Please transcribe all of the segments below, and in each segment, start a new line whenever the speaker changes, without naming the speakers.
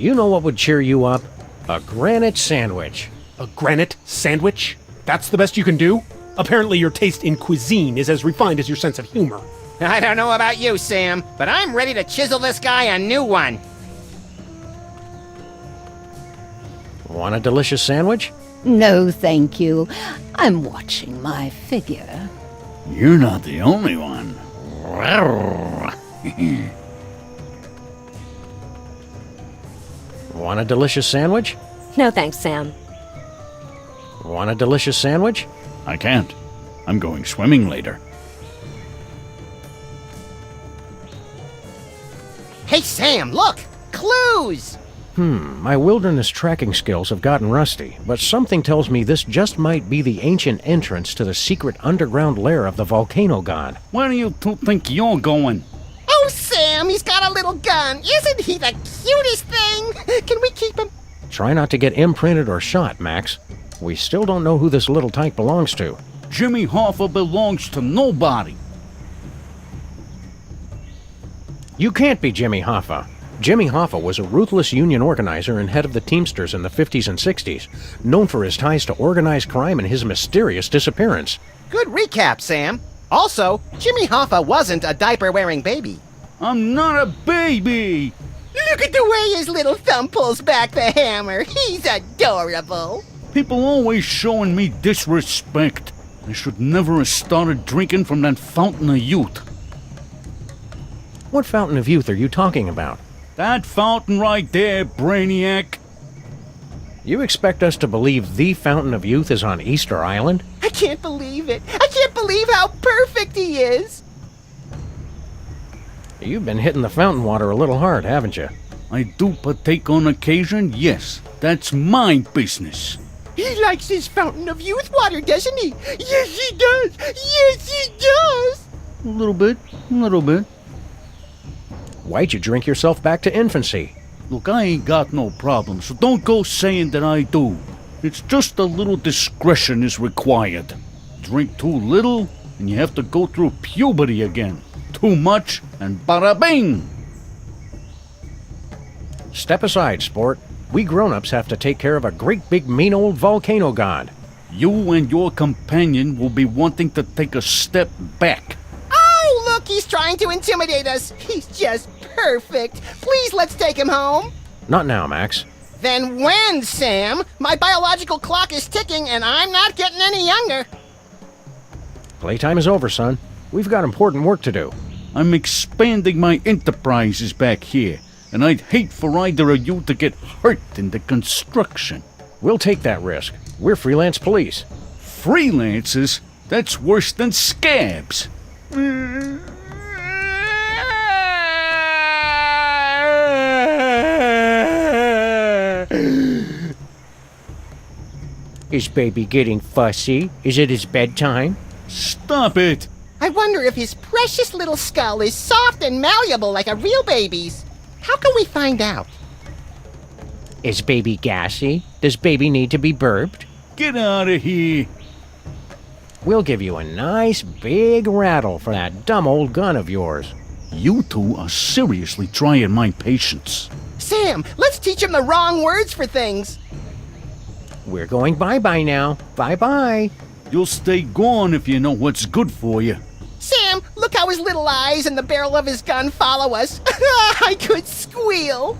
You know what would cheer you up? A granite sandwich.
A granite sandwich? That's the best you can do? Apparently your taste in cuisine is as refined as your sense of humor.
I don't know about you, Sam, but I'm ready to chisel this guy a new one.
Want a delicious sandwich?
No, thank you. I'm watching my figure.
You're not the only one.
Want a delicious sandwich?
No thanks, Sam.
Want a delicious sandwich?
I can't. I'm going swimming later.
Hey, Sam, look! Clues!
My wilderness tracking skills have gotten rusty, but something tells me this just might be the ancient entrance to the secret underground lair of the volcano god.
Where do you two think you're going?
Oh, Sam, he's got a little gun. Isn't he the cutest thing? Can we keep him?
Try not to get imprinted or shot, Max. We still don't know who this little tyke belongs to.
Jimmy Hoffa belongs to nobody.
You can't be Jimmy Hoffa. Jimmy Hoffa was a ruthless union organizer and head of the Teamsters in the 50s and 60s, known for his ties to organized crime and his mysterious disappearance.
Good recap, Sam. Also, Jimmy Hoffa wasn't a diaper-wearing baby.
I'm not a baby!
Look at the way his little thumb pulls back the hammer. He's adorable.
People always showing me disrespect. I should never have started drinking from that fountain of youth.
What fountain of youth are you talking about?
That fountain right there, Brainiac.
You expect us to believe the fountain of youth is on Easter Island?
I can't believe it. I can't believe how perfect he is.
You've been hitting the fountain water a little hard, haven't you?
I do partake on occasion, yes. That's my business.
He likes his fountain of youth water, doesn't he? Yes, he does. Yes, he does.
A little bit, a little bit.
Why'd you drink yourself back to infancy?
Look, I ain't got no problem, so don't go saying that I do. It's just a little discretion is required. Drink too little, and you have to go through puberty again. Too much, and bada bing!
Step aside, sport. We grown-ups have to take care of a great big mean old volcano god.
You and your companion will be wanting to take a step back.
Oh, look, he's trying to intimidate us. He's just perfect. Please, let's take him home.
Not now, Max.
Then when, Sam? My biological clock is ticking, and I'm not getting any younger.
Playtime is over, son. We've got important work to do.
I'm expanding my enterprises back here, and I'd hate for either of you to get hurt in the construction.
We'll take that risk. We're freelance police.
Freelancers? That's worse than scabs.
Is baby getting fussy? Is it his bedtime?
Stop it!
I wonder if his precious little skull is soft and malleable like a real baby's. How can we find out?
Is baby gassy? Does baby need to be burped?
Get out of here!
We'll give you a nice big rattle for that dumb old gun of yours.
You two are seriously trying my patience.
Sam, let's teach him the wrong words for things.
We're going bye-bye now. Bye-bye.
You'll stay gone if you know what's good for you.
Sam, look how his little eyes and the barrel of his gun follow us. I could squeal.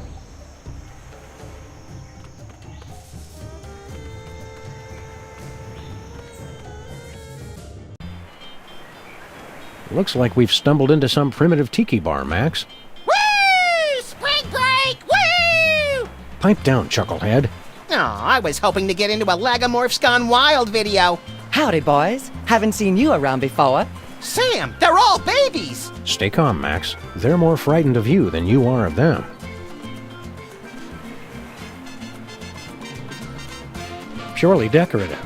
Looks like we've stumbled into some primitive tiki bar, Max.
Woo! Spring break! Woo!
Pipe down, chucklehead.
Oh, I was hoping to get into a Lagomorphs Gone Wild video.
Howdy, boys. Haven't seen you around before.
Sam, they're all babies.
Stay calm, Max. They're more frightened of you than you are of them. Purely decorative.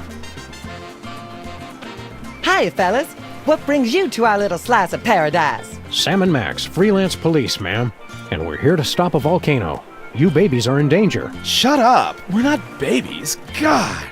Hi, fellas. What brings you to our little slice of paradise?
Sam and Max, freelance police, ma'am. And we're here to stop a volcano. You babies are in danger.
Shut up! We're not babies. God!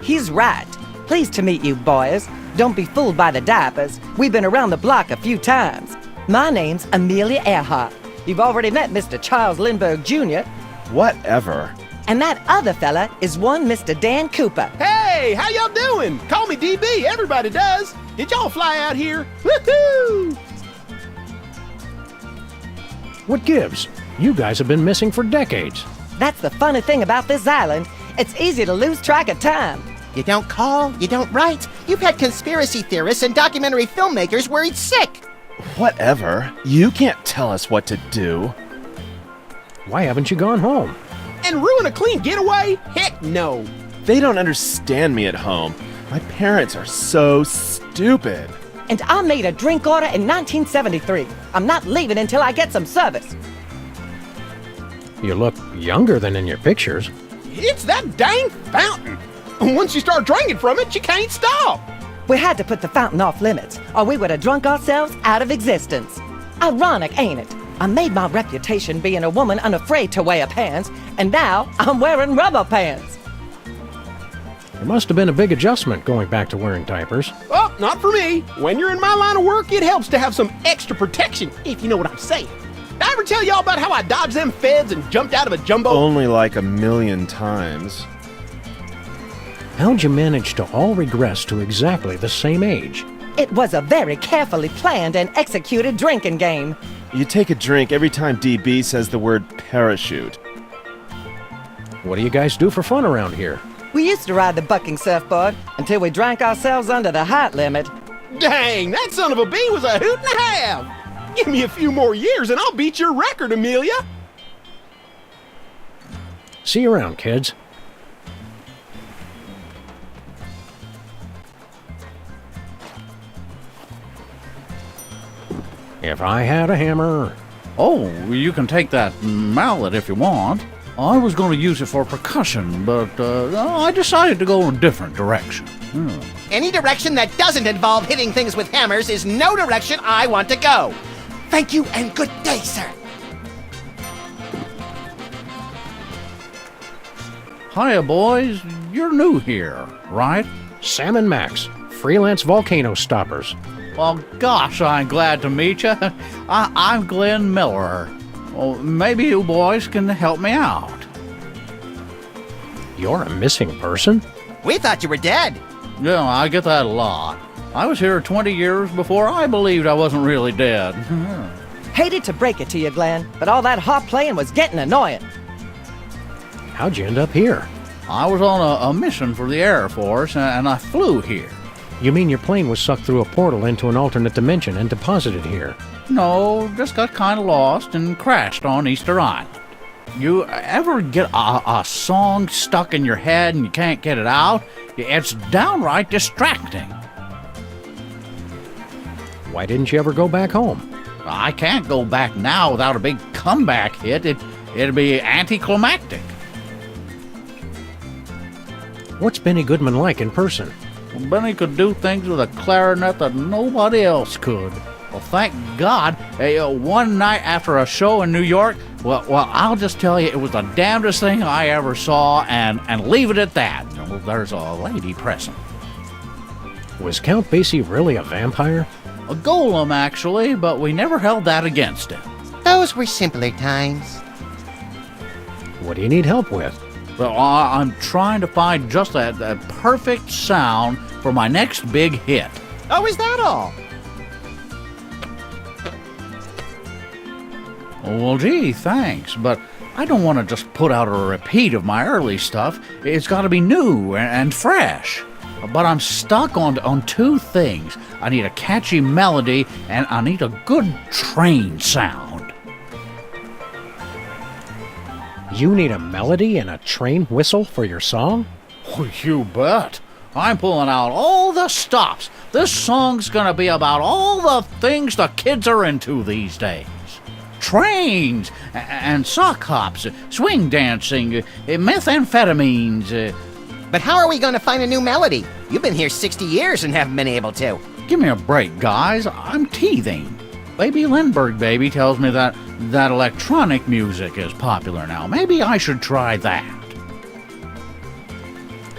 He's right. Pleased to meet you, boys. Don't be fooled by the diapers. We've been around the block a few times. My name's Amelia Earhart. You've already met Mr. Charles Lindbergh Jr.
Whatever.
And that other fella is one Mr. Dan Cooper.
Hey, how y'all doing? Call me DB, everybody does. Did y'all fly out here? Woohoo!
What gives? You guys have been missing for decades.
That's the funny thing about this island. It's easy to lose track of time.
You don't call, you don't write. You've had conspiracy theorists and documentary filmmakers worried sick.
Whatever. You can't tell us what to do.
Why haven't you gone home?
And ruin a clean getaway? Heck no.
They don't understand me at home. My parents are so stupid.
And I made a drink order in 1973. I'm not leaving until I get some service.
You look younger than in your pictures.
It's that dang fountain. Once you start drinking from it, you can't stop.
We had to put the fountain off limits, or we would have drunk ourselves out of existence. Ironic, ain't it? I made my reputation being a woman unafraid to wear pants, and now I'm wearing rubber pants.
It must have been a big adjustment going back to wearing diapers.
Oh, not for me. When you're in my line of work, it helps to have some extra protection, if you know what I'm saying. Did I ever tell y'all about how I dodged them feds and jumped out of a jumbo?
Only like 1,000,000 times.
How'd you manage to all regress to exactly the same age?
It was a very carefully planned and executed drinking game.
You take a drink every time DB says the word parachute.
What do you guys do for fun around here?
We used to ride the bucking surfboard until we drank ourselves under the height limit.
Dang, that son of a bee was a hoot and a half. Give me a few more years and I'll beat your record, Amelia.
See you around, kids. If I had a hammer.
Oh, you can take that mallet if you want. I was going to use it for percussion, but I decided to go in a different direction.
Any direction that doesn't involve hitting things with hammers is no direction I want to go. Thank you and good day, sir.
Hiya, boys. You're new here, right?
Sam and Max, freelance volcano stoppers.
Well, gosh, I'm glad to meet you. I'm Glenn Miller. Well, maybe you boys can help me out.
You're a missing person?
We thought you were dead.
Yeah, I get that a lot. I was here 20 years before I believed I wasn't really dead.
Hated to break it to you, Glenn, but all that harp playing was getting annoying.
How'd you end up here?
I was on a mission for the Air Force, and I flew here.
You mean your plane was sucked through a portal into an alternate dimension and deposited here?
No, just got kind of lost and crashed on Easter Island. You ever get a song stuck in your head and you can't get it out? It's downright distracting.
Why didn't you ever go back home?
I can't go back now without a big comeback hit. It'd be anticlimactic.
What's Benny Goodman like in person?
Benny could do things with a clarinet that nobody else could. Well, thank God. One night after a show in New York, well, I'll just tell you, it was the damnedest thing I ever saw, and leave it at that. Well, there's a lady present.
Was Count Basie really a vampire?
A golem, actually, but we never held that against him.
Those were simpler times.
What do you need help with?
Well, I'm trying to find just that perfect sound for my next big hit.
Oh, is that all?
Well, gee, thanks, but I don't want to just put out a repeat of my early stuff. It's got to be new and fresh. But I'm stuck on two things. I need a catchy melody, and I need a good train sound.
You need a melody and a train whistle for your song?
Oh, you bet. I'm pulling out all the stops. This song's gonna be about all the things the kids are into these days. Trains, and sock hops, swing dancing, methamphetamines.
But how are we going to find a new melody? You've been here 60 years and haven't been able to.
Give me a break, guys. I'm teething. Baby Lindbergh Baby tells me that electronic music is popular now. Maybe I should try that.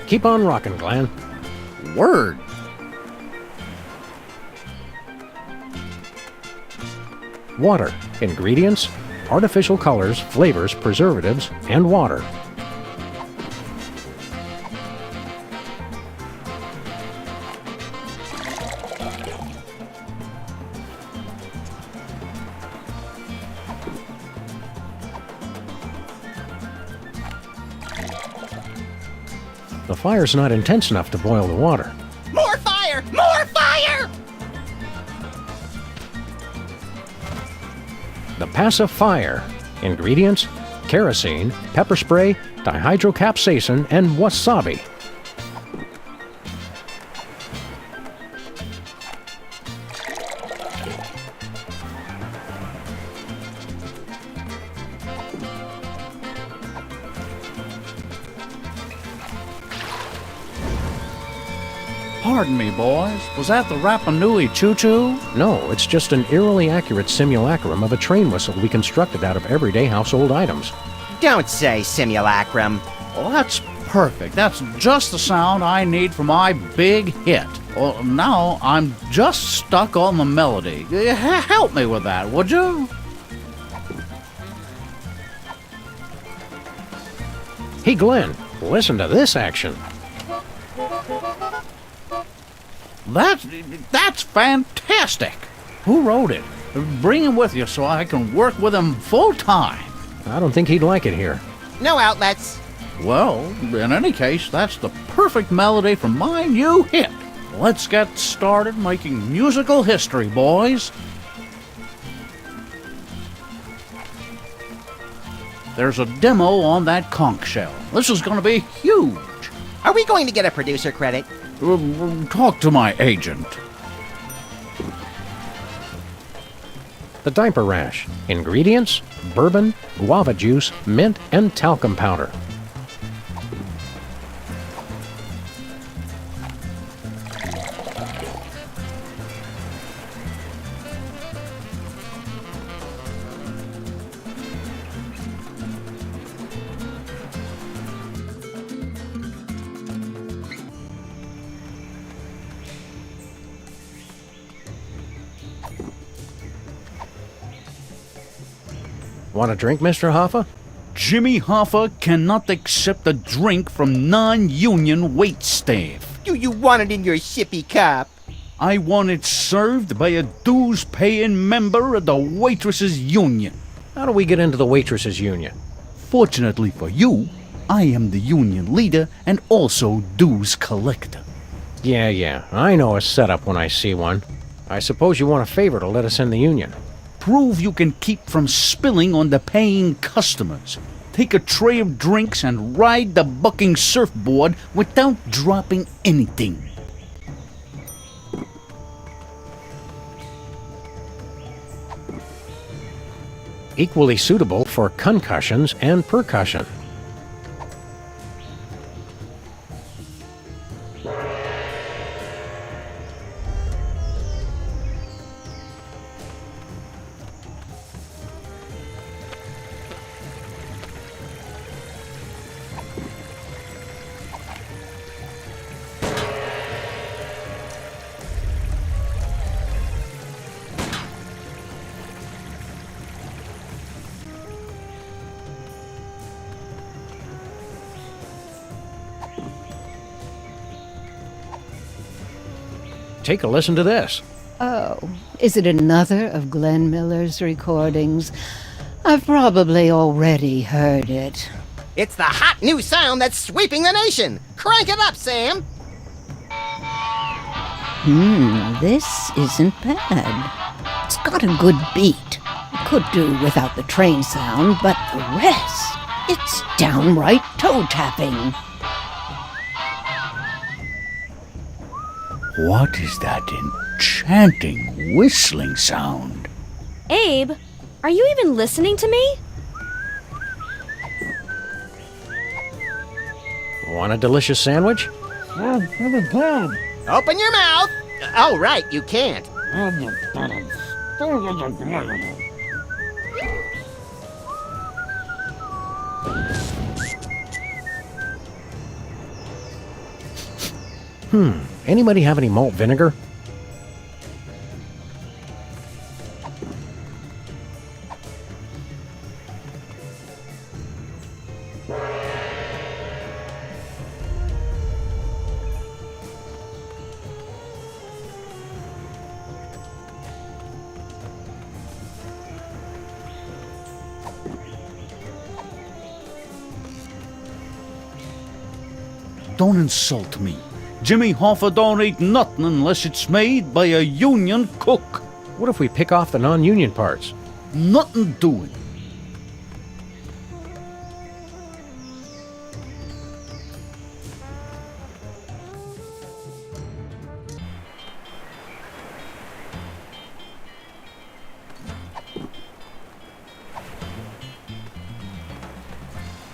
Keep on rocking, Glenn.
Word.
Water. Ingredients: artificial colors, flavors, preservatives, and water. The fire's not intense enough to boil the water.
More fire! More fire!
The pacifier. Ingredients: kerosene, pepper spray, dihydrocapsaicin, and wasabi.
Pardon me, boys. Was that the Rapa Nui choo-choo?
No, it's just an eerily accurate simulacrum of a train whistle we constructed out of everyday household items.
Don't say simulacrum.
Well, that's perfect. That's just the sound I need for my big hit. Well, now I'm just stuck on the melody. Help me with that, would you?
Hey, Glenn, listen to this action.
That's fantastic. Who wrote it? Bring him with you so I can work with him full time.
I don't think he'd like it here.
No outlets.
Well, in any case, that's the perfect melody for my new hit. Let's get started making musical history, boys. There's a demo on that conch shell. This is going to be huge.
Are we going to get a producer credit?
Talk to my agent.
The diaper rash. Ingredients: bourbon, guava juice, mint, and talcum powder. Want a drink, Mr. Hoffa?
Jimmy Hoffa cannot accept a drink from non-union waitstaff.
Do you want it in your sippy cup?
I want it served by a dues-paying member of the Waitresses Union.
How do we get into the waitresses union?
Fortunately for you, I am the union leader and also dues collector.
Yeah, I know a setup when I see one. I suppose you want a favor to let us in the union.
Prove you can keep from spilling on the paying customers. Take a tray of drinks and ride the bucking surfboard without dropping anything.
Equally suitable for concussions and percussion. Take a listen to this.
Oh, is it another of Glenn Miller's recordings? I've probably already heard it.
It's the hot new sound that's sweeping the nation. Crank it up, Sam.
This isn't bad. It's got a good beat. I could do without the train sound, but the rest, it's downright toe-tapping.
What is that enchanting whistling sound?
Abe, are you even listening to me?
Want a delicious sandwich?
Open your mouth. Oh, right, you can't.
Anybody have any malt vinegar?
Don't insult me. Jimmy Hoffa don't eat nothing unless it's made by a union cook.
What if we pick off the non-union parts?
Nothing doing.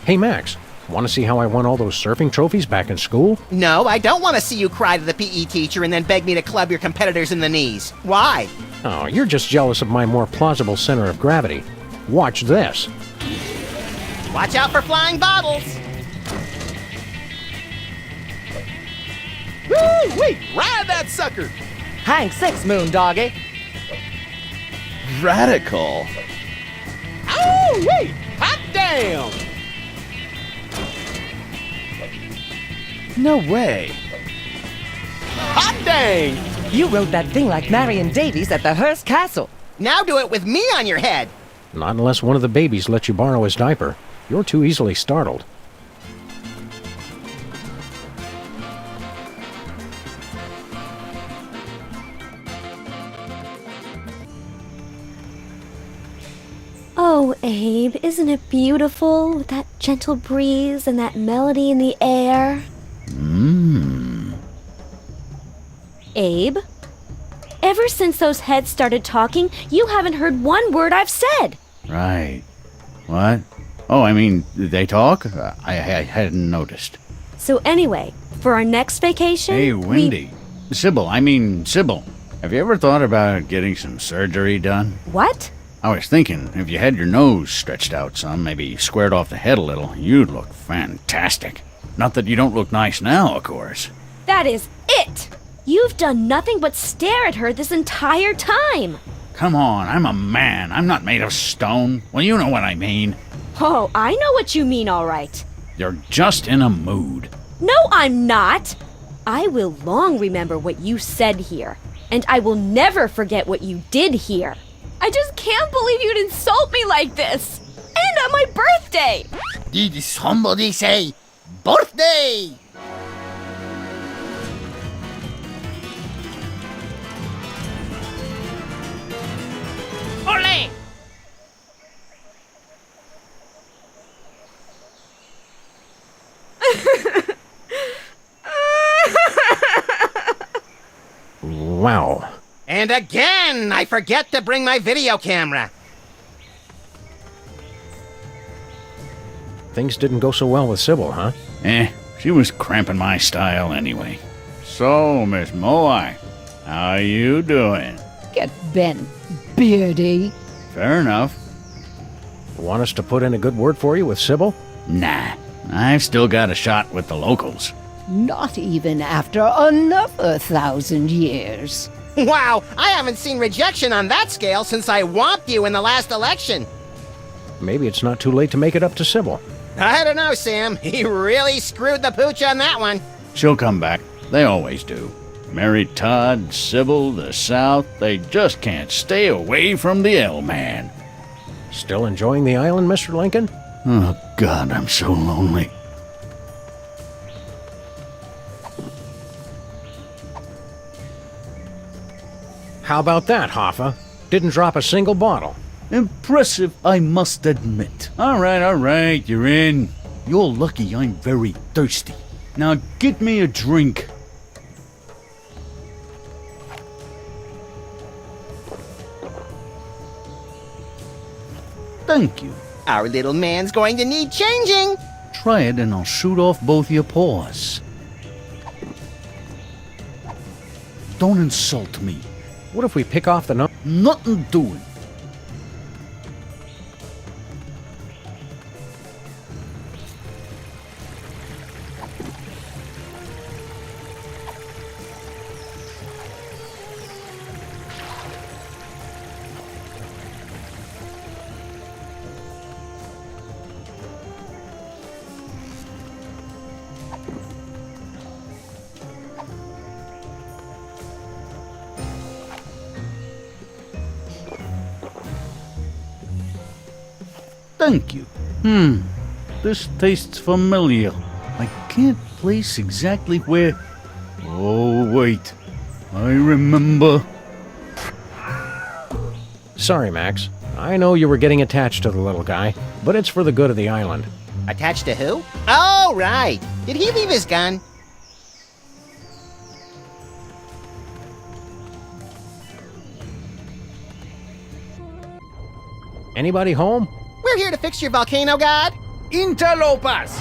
Hey, Max, want to see how I won all those surfing trophies back in school?
No, I don't want to see you cry to the PE teacher and then beg me to club your competitors in the knees. Why?
Oh, you're just jealous of my more plausible center of gravity. Watch this.
Watch out for flying bottles.
Woo-wee! Ride that sucker!
Hang six, moon doggy.
Radical.
Oh, wait! Hot damn!
No way.
Hot dang!
You rode that thing like Marion Davies at the Hearst Castle.
Now do it with me on your head.
Not unless one of the babies lets you borrow his diaper. You're too easily startled.
Oh, Abe, isn't it beautiful with that gentle breeze and that melody in the air? Abe, ever since those heads started talking, you haven't heard one word I've said.
Right. What? Oh, I mean, they talk? I hadn't noticed.
So anyway, for our next vacation...
Hey, Wendy. Sybil, have you ever thought about getting some surgery done?
What?
I was thinking, if you had your nose stretched out some, maybe squared off the head a little, you'd look fantastic. Not that you don't look nice now, of course.
That is it! You've done nothing but stare at her this entire time.
Come on, I'm a man. I'm not made of stone. Well, you know what I mean.
Oh, I know what you mean, all right.
You're just in a mood.
No, I'm not. I will long remember what you said here, and I will never forget what you did here. I just can't believe you'd insult me like this. And on my birthday.
Did somebody say birthday? Ole!
Wow.
And again, I forget to bring my video camera.
Things didn't go so well with Sybil, huh?
She was cramping my style anyway. So, Miss Moai, how you doing?
Get bent, Beardy.
Fair enough.
Want us to put in a good word for you with Sybil?
Nah, I've still got a shot with the locals.
Not even after another 1,000 years.
Wow, I haven't seen rejection on that scale since I whomped you in the last election.
Maybe it's not too late to make it up to Sybil.
I don't know, Sam. He really screwed the pooch on that one.
She'll come back. They always do. Mary Todd, Sybil, the South, they just can't stay away from the L-Man.
Still enjoying the island, Mr. Lincoln?
Oh, God, I'm so lonely.
How about that, Hoffa? Didn't drop a single bottle.
Impressive, I must admit. All right, you're in. You're lucky I'm very thirsty. Now get me a drink. Thank you.
Our little man's going to need changing.
Try it and I'll shoot off both your paws. Don't insult me.
What if we pick off the
Nothing doing. Thank you. This tastes familiar. I can't place exactly where... Oh, wait. I remember.
Sorry, Max. I know you were getting attached to the little guy, but it's for the good of the island.
Attached to who? Oh, right. Did he leave his gun?
Anybody home?
We're here to fix your volcano, God.
Interlopers!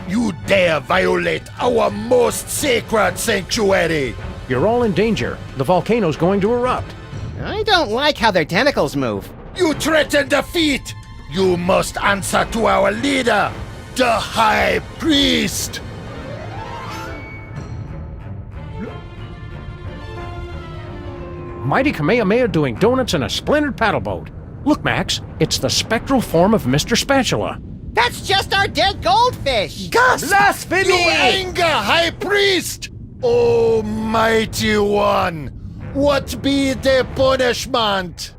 You dare violate our most sacred sanctuary!
You're all in danger. The volcano's going to erupt.
I don't like how their tentacles move.
You threaten defeat! You must answer to our leader, the High Priest!
Mighty Kamehameha doing donuts in a splintered paddle boat. Look, Max, it's the spectral form of Mr. Spatula.
That's just our dead goldfish!
Blasphemy!
You anger, High Priest! Almighty One, what be the punishment?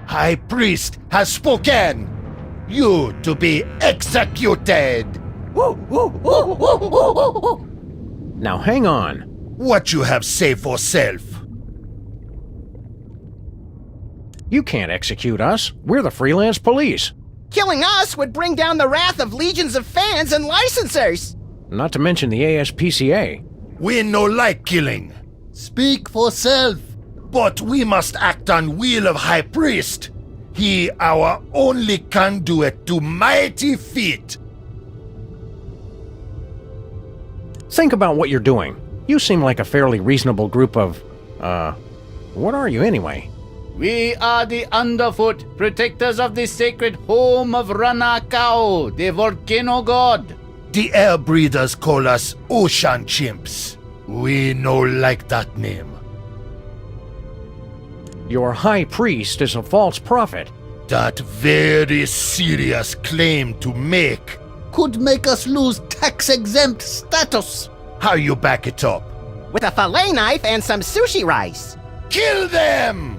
High Priest has spoken. You to be executed.
Now hang on.
What you have say for self?
You can't execute us. We're the freelance police.
Killing us would bring down the wrath of legions of fans and licensors.
Not to mention the ASPCA.
We no like killing.
Speak for self.
But we must act on will of High Priest. He our only conduit to mighty feat.
Think about what you're doing. You seem like a fairly reasonable group of, what are you anyway?
We are the Underfoot, protectors of the sacred home of Ranakao, the volcano god.
The air breathers call us ocean chimps. We no like that name.
Your high priest is a false prophet.
That very serious claim to make.
Could make us lose tax-exempt status.
How you back it up?
With a fillet knife and some sushi rice.
Kill them!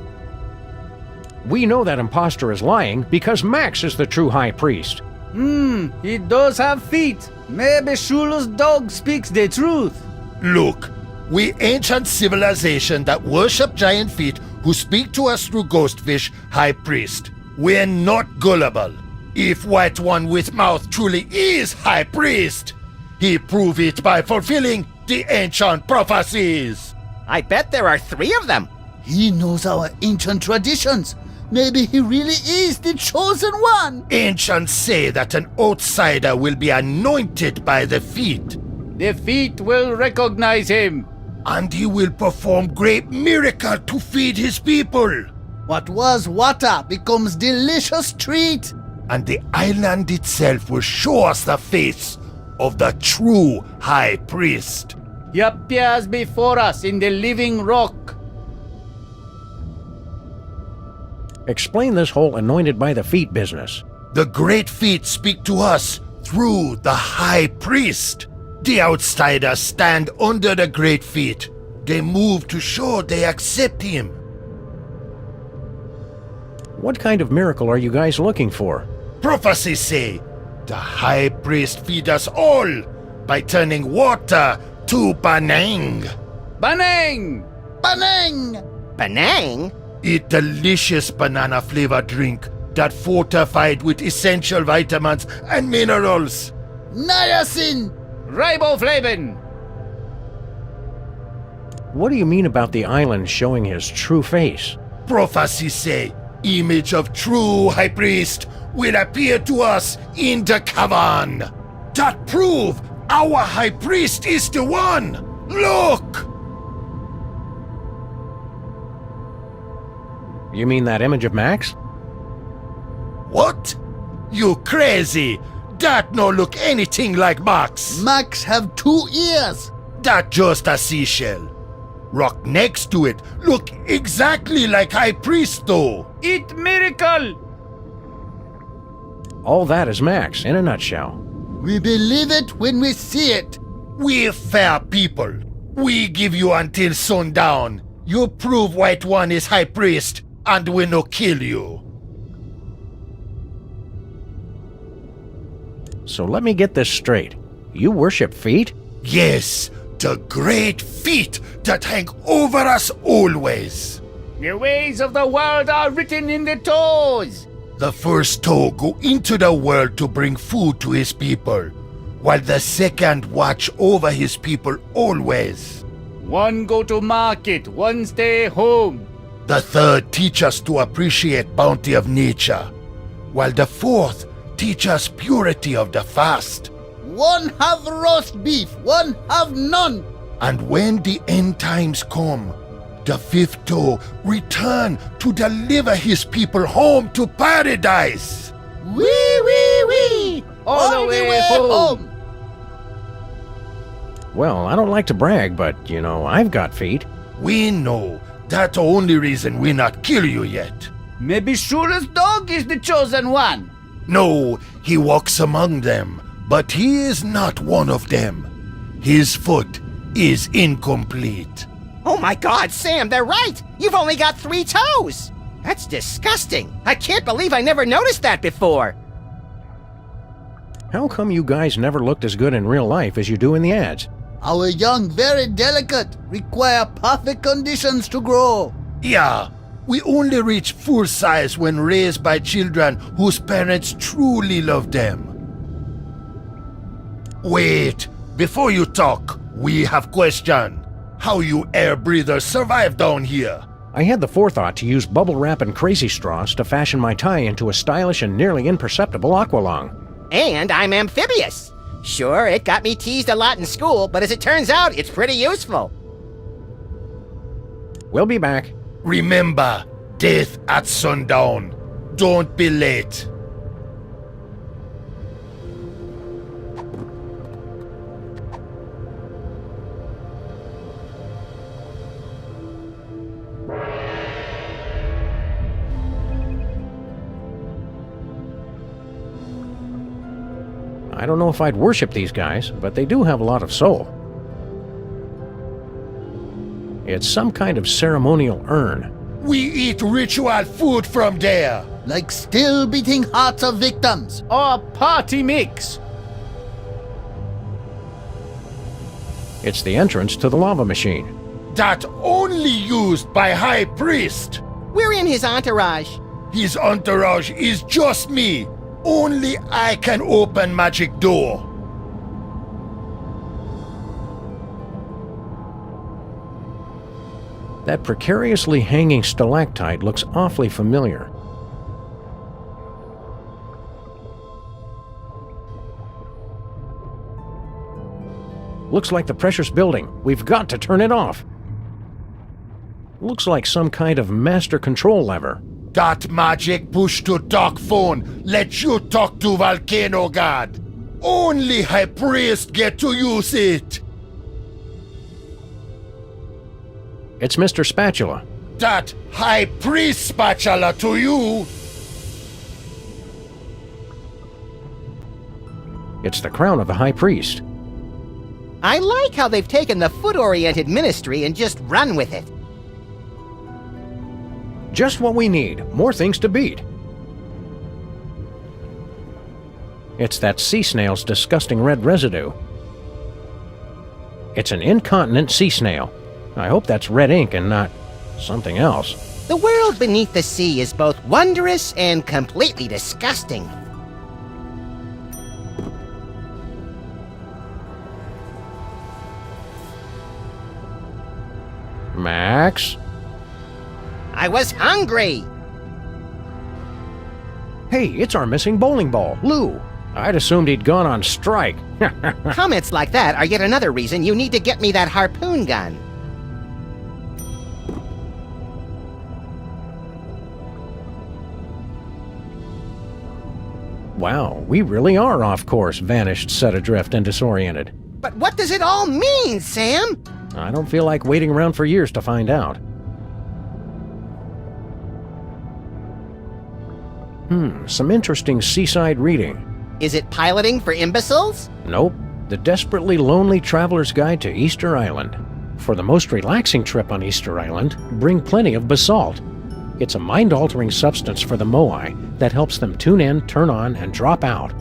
We know that imposter is lying because Max is the true high priest.
He does have feet. Maybe Shula's dog speaks the truth.
Look, we ancient civilization that worship giant feet who speak to us through ghostfish, High Priest. We're not gullible. If White One with mouth truly is High Priest, he prove it by fulfilling the ancient prophecies.
I bet there are 3 of them.
He knows our ancient traditions. Maybe he really is the chosen one.
Ancients say that an outsider will be anointed by the feet.
The feet will recognize him.
And he will perform great miracle to feed his people.
What was water becomes delicious treat.
And the island itself will show us the face of the true High Priest.
He appears before us in the living rock.
Explain this whole anointed by the feet business.
The great feet speak to us through the High Priest. The outsiders stand under the great feet. They move to show they accept him.
What kind of miracle are you guys looking for?
Prophecies say the High Priest feed us all by turning water to Banang.
Banang!
Banang! Banang?
A delicious banana flavored drink that fortified with essential vitamins and minerals.
Niacin! Riboflavin!
What do you mean about the island showing his true face?
Prophecies say image of true High Priest will appear to us in the cavern. That prove our High Priest is the one. Look!
You mean that image of Max?
What? You crazy? That no look anything like Max.
Max have 2 ears.
That just a seashell. Rock next to it look exactly like High Priest though.
It miracle!
All that is Max, in a nutshell.
We believe it when we see it.
We fair people. We give you until sundown. You prove White One is High Priest, and we no kill you.
So let me get this straight. You worship feet?
Yes, the great feet that hang over us always.
The ways of the world are written in the toes.
The first toe go into the world to bring food to his people, while the second watch over his people always.
One go to market, one stay home.
The third teach us to appreciate bounty of nature, while the fourth teach us purity of the fast.
One have roast beef, one have none.
And when the end times come, the fifth toe return to deliver his people home to paradise.
Wee, wee, wee.
All the way home.
Well, I don't like to brag, but, I've got feet.
We know that's the only reason we not kill you yet.
Maybe Shura's dog is the chosen one.
No, he walks among them, but he is not one of them. His foot is incomplete.
Oh my God, Sam, they're right. You've only got 3 toes. That's disgusting. I can't believe I never noticed that before.
How come you guys never looked as good in real life as you do in the ads?
Our young, very delicate, require perfect conditions to grow.
Yeah, we only reach full size when raised by children whose parents truly love them. Wait, before you talk, we have question. How you air breathers survive down here?
I had the forethought to use bubble wrap and crazy straws to fashion my tie into a stylish and nearly imperceptible aqualung.
And I'm amphibious. Sure, it got me teased a lot in school, but as it turns out, it's pretty useful.
We'll be back.
Remember, death at sundown. Don't be late.
I don't know if I'd worship these guys, but they do have a lot of soul. It's some kind of ceremonial urn.
We eat ritual food from there.
Like still beating hearts of victims.
Or party mix.
It's the entrance to the lava machine.
That only used by High Priest.
We're in his entourage.
His entourage is just me. Only I can open magic door.
That precariously hanging stalactite looks awfully familiar. Looks like the pressure's building. We've got to turn it off. Looks like some kind of master control lever.
That magic push to talk phone lets you talk to Volcano God. Only High Priest get to use it.
It's Mr. Spatula.
That High Priest spatula to you.
It's the crown of the High Priest.
I like how they've taken the foot-oriented ministry and just run with it.
Just what we need. More things to beat. It's that sea snail's disgusting red residue. It's an incontinent sea snail. I hope that's red ink and not something else.
The world beneath the sea is both wondrous and completely disgusting.
Max?
I was hungry.
Hey, it's our missing bowling ball, Lou. I'd assumed he'd gone on strike.
Comments like that are yet another reason you need to get me that harpoon gun.
Wow, we really are off course, vanished, set adrift, and disoriented.
But what does it all mean, Sam?
I don't feel like waiting around for years to find out. Some interesting seaside reading.
Is it piloting for imbeciles?
Nope. The Desperately Lonely Traveler's Guide to Easter Island. For the most relaxing trip on Easter Island, bring plenty of basalt. It's a mind-altering substance for the Moai that helps them tune in, turn on, and drop out.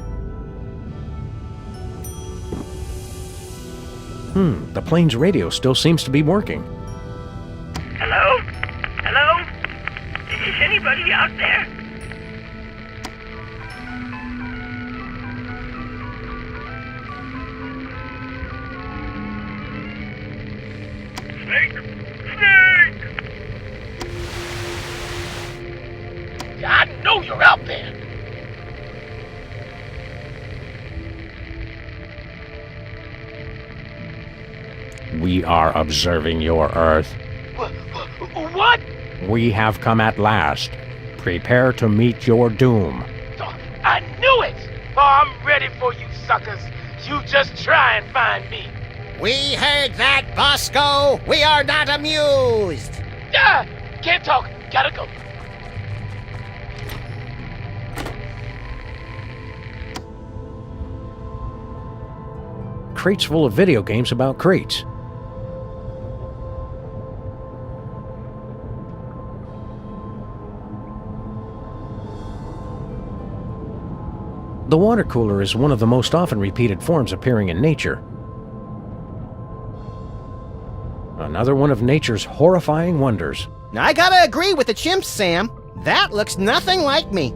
The plane's radio still seems to be working.
Hello? Hello? Is anybody out there? Snake! Snake!
I know you're out there.
We are observing your Earth.
What?
We have come at last. Prepare to meet your doom.
I knew it! Oh, I'm ready for you suckers. You just try and find me.
We heard that, Bosco. We are not amused.
Ah, can't talk. Gotta go.
Crates full of video games about crates. The water cooler is one of the most often repeated forms appearing in nature. Another one of nature's horrifying wonders.
I gotta agree with the chimps, Sam. That looks nothing like me.